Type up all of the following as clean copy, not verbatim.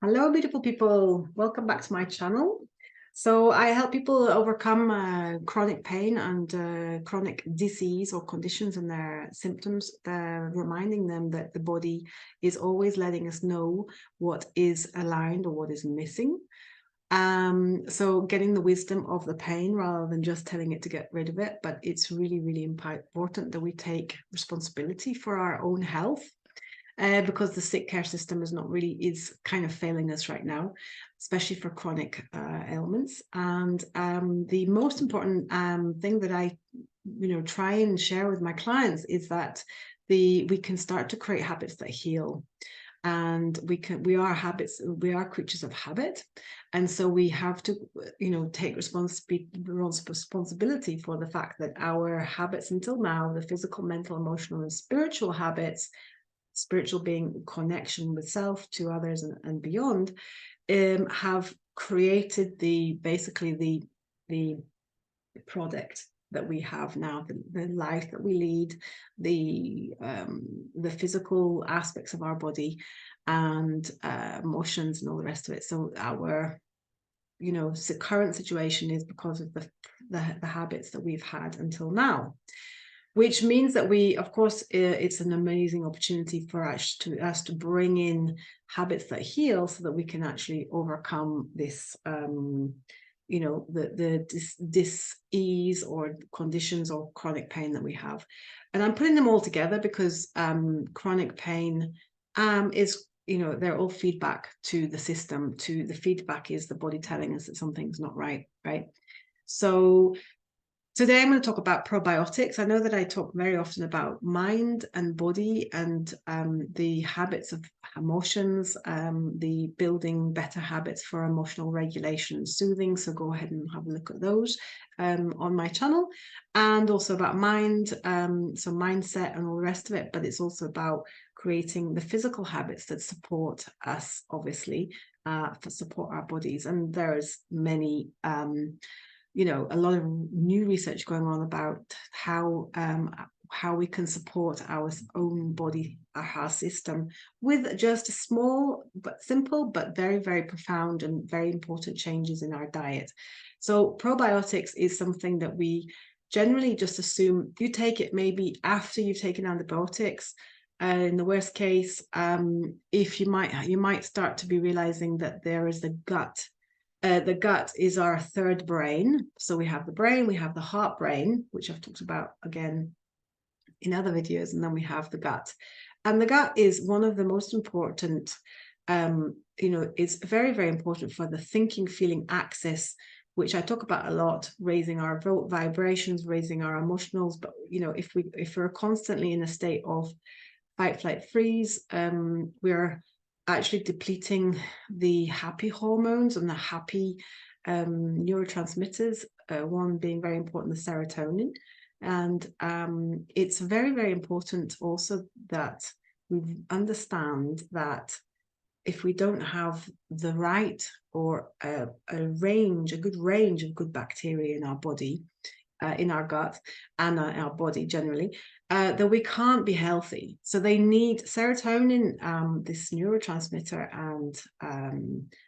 Hello, beautiful people. Welcome back to my channel. So I help people overcome chronic pain and chronic disease or conditions and their symptoms, reminding them that the body is always letting us know what is aligned or what is missing. So getting the wisdom of the pain rather than just telling it to get rid of it. But it's really, really important that we take responsibility for our own health. Because the sick care system is kind of failing us right now, especially for chronic ailments. And the most important thing that I try and share with my clients is that we can start to create habits that heal. And we are creatures of habit, and so we have to take responsibility for the fact that our habits until now, the physical, mental, emotional, and spiritual habits, spiritual being connection with self, to others, and beyond, have created basically the product that we have now, the life that we lead, the physical aspects of our body, and emotions and all the rest of it. So our current situation is because of the habits that we've had until now, which means that we, of course, it's an amazing opportunity for us to bring in habits that heal, so that we can actually overcome this, dis-ease or conditions or chronic pain that we have. And I'm putting them all together because chronic pain is, they're all feedback to the system. The feedback is the body telling us that something's not right. So today I'm going to talk about probiotics. I know that I talk very often about mind and body and the habits of emotions, the building better habits for emotional regulation and soothing. So go ahead and have a look at those on my channel. And also about mind, so mindset and all the rest of it. But it's also about creating the physical habits that support us, obviously, for support our bodies. And there's many a lot of new research going on about how we can support our own body, our system, with just small but simple but very, very profound and very important changes in our diet. So probiotics is something that we generally just assume you take it maybe after you've taken antibiotics. In the worst case, if you might start to be realizing that there is the gut. The gut is our third brain. So we have the brain, we have the heart brain, which I've talked about again in other videos, and then we have the gut. And the gut is one of the most important, it's very, very important for the thinking, feeling axis, which I talk about a lot, raising our vibrations, raising our emotionals. But, if we're constantly in a state of fight, flight, freeze, we're actually depleting the happy hormones and the happy neurotransmitters, one being very important, the serotonin. And it's very, very important also that we understand that if we don't have the right or a good range of good bacteria in our body, in our gut and our body generally, that we can't be healthy. So they need serotonin, this neurotransmitter, and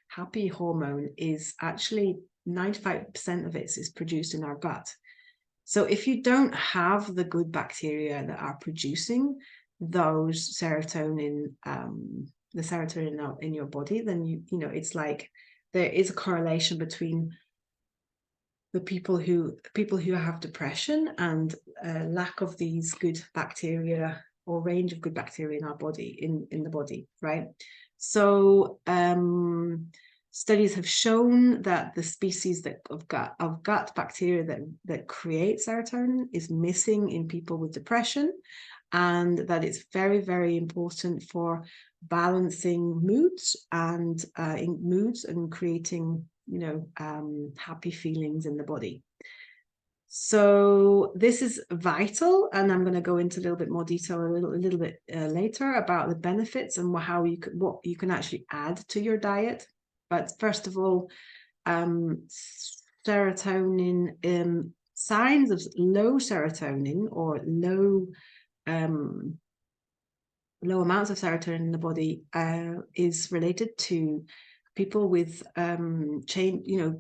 happy hormone is actually 95% of it is produced in our gut. So if you don't have the good bacteria that are producing those serotonin, the serotonin in your body, then it's like there is a correlation between the people who have depression and lack of these good bacteria or range of good bacteria in our body, in the body, right? So studies have shown that the species of gut bacteria that create serotonin is missing in people with depression, and that it's very, very important for balancing moods and creating happy feelings in the body. So this is vital, and I'm going to go into a little bit more detail a little bit later about the benefits and what you can actually add to your diet. But first of all, serotonin, signs of low serotonin or low low amounts of serotonin in the body is related to people with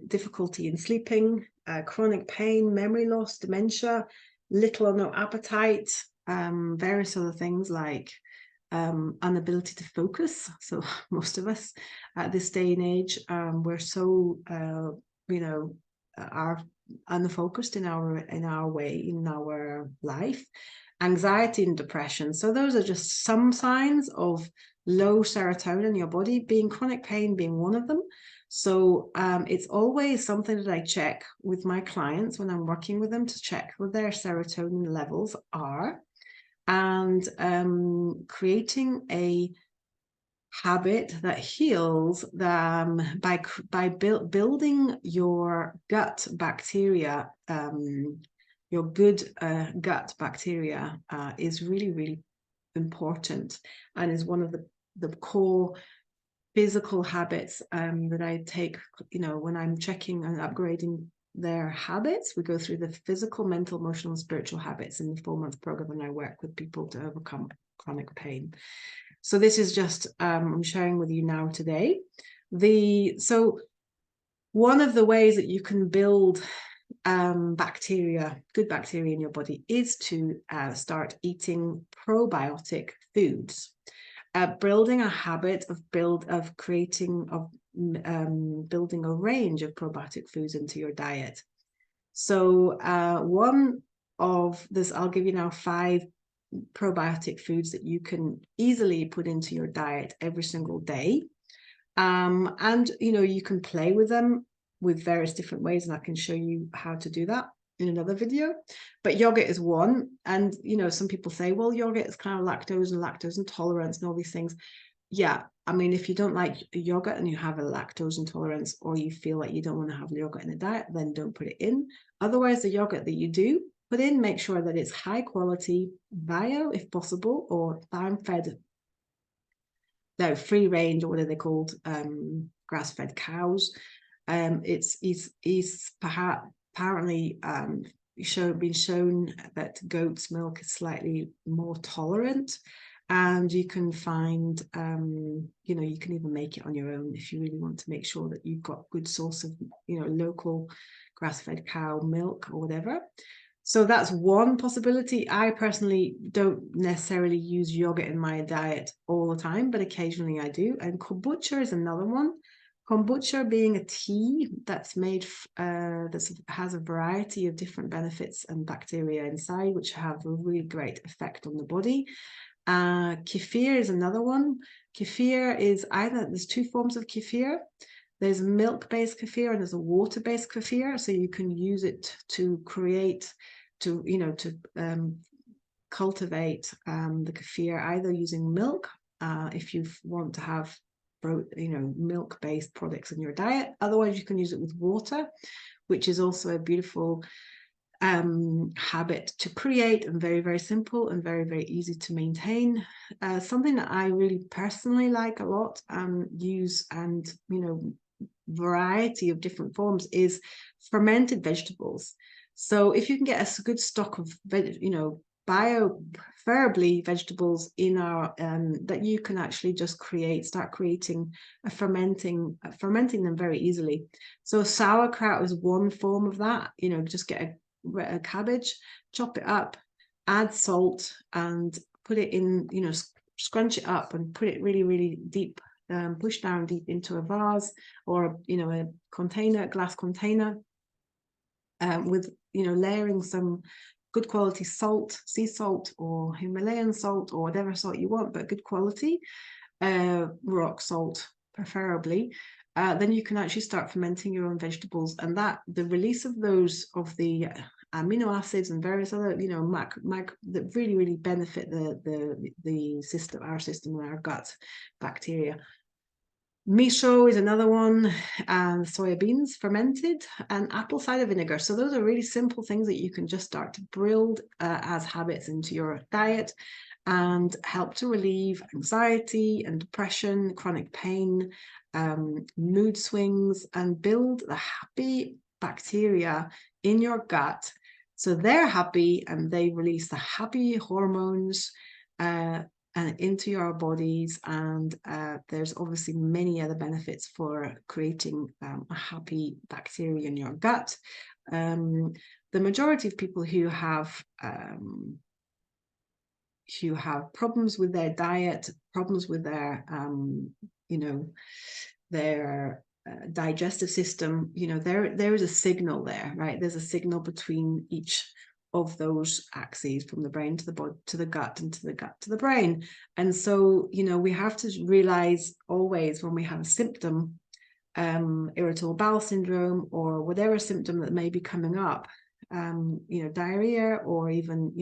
difficulty in sleeping, chronic pain, memory loss, dementia, little or no appetite, various other things like inability to focus. So most of us at this day and age, we're so are unfocused in our way in our life. Anxiety and depression. So those are just some signs of low serotonin in your body, being chronic pain being one of them. So it's always something that I check with my clients when I'm working with them, to check what their serotonin levels are, and creating a habit that heals them by building your gut bacteria. Your good gut bacteria is really, really important, and is one of the core physical habits that I take, when I'm checking and upgrading their habits. We go through the physical, mental, emotional, and spiritual habits in the 4-month program, and I work with people to overcome chronic pain. So this is just I'm sharing with you now today. So one of the ways that you can build good bacteria in your body is to start eating probiotic foods. Building a habit of building a range of probiotic foods into your diet. So one of this, I'll give you now 5 probiotic foods that you can easily put into your diet every single day. And you can play with them with various different ways, and I can show you how to do that in another video. But yogurt is one, and some people say, well, yogurt is kind of lactose intolerance and all these things. Yeah, I mean, if you don't like yogurt and you have a lactose intolerance, or you feel like you don't want to have yogurt in a diet, then don't put it in. Otherwise, the yogurt that you do put in, make sure that it's high quality bio, if possible, or farm-fed, free range, or what are they called, grass-fed cows. It's apparently been shown that goat's milk is slightly more tolerant, and you can find you can even make it on your own if you really want to make sure that you've got good source of local grass-fed cow milk or whatever. So that's one possibility. I personally don't necessarily use yogurt in my diet all the time, but occasionally I do. And kombucha is another one. Kombucha being a tea that's made, that has a variety of different benefits and bacteria inside, which have a really great effect on the body. Kefir is another one. Kefir is there's 2 forms of kefir. There's milk-based kefir and there's a water-based kefir. So you can use it to create, to cultivate the kefir either using milk, if you want to have milk-based products in your diet. Otherwise, you can use it with water, which is also a beautiful habit to create, and very, very simple and very, very easy to maintain. Something that I really personally like a lot, use, and variety of different forms, is fermented vegetables. So if you can get a good stock of preferably vegetables in our that you can actually just start creating fermenting them very easily. So sauerkraut is one form of that. Just get a cabbage, chop it up, add salt, and put it in, scrunch it up and put it really, really deep, push down deep into a vase, or a glass container, with layering some good quality salt, sea salt or Himalayan salt, or whatever salt you want, but good quality, rock salt preferably. Then you can actually start fermenting your own vegetables, and the release of the amino acids and various other that really, really benefit the system, our system, and our gut bacteria. Miso is another one, and soybeans fermented, and apple cider vinegar. So those are really simple things that you can just start to build as habits into your diet, and help to relieve anxiety and depression, chronic pain, mood swings, and build the happy bacteria in your gut. So they're happy and they release the happy hormones, and into our bodies. And there's obviously many other benefits for creating a happy bacteria in your gut. The majority of people who have problems with their diet, problems with their their digestive system, there is a signal there, right? There's a signal between each of those axes, from the brain to the body, to the gut, and to the gut to the brain. And so, we have to realize always when we have a symptom, irritable bowel syndrome, or whatever symptom that may be coming up, diarrhea, or even,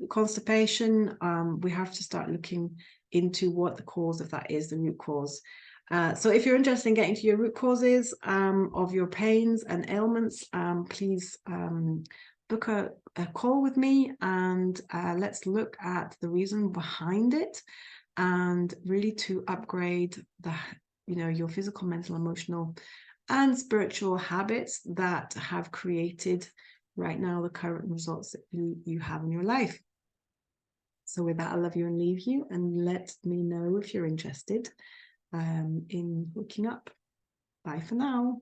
constipation, we have to start looking into what the cause of that is, the root cause. So if you're interested in getting to your root causes of your pains and ailments, please book a call with me, and let's look at the reason behind it, and really to upgrade your physical, mental, emotional, and spiritual habits that have created right now the current results that you have in your life. So with that, I love you and leave you, and let me know if you're interested in hooking up. Bye for now.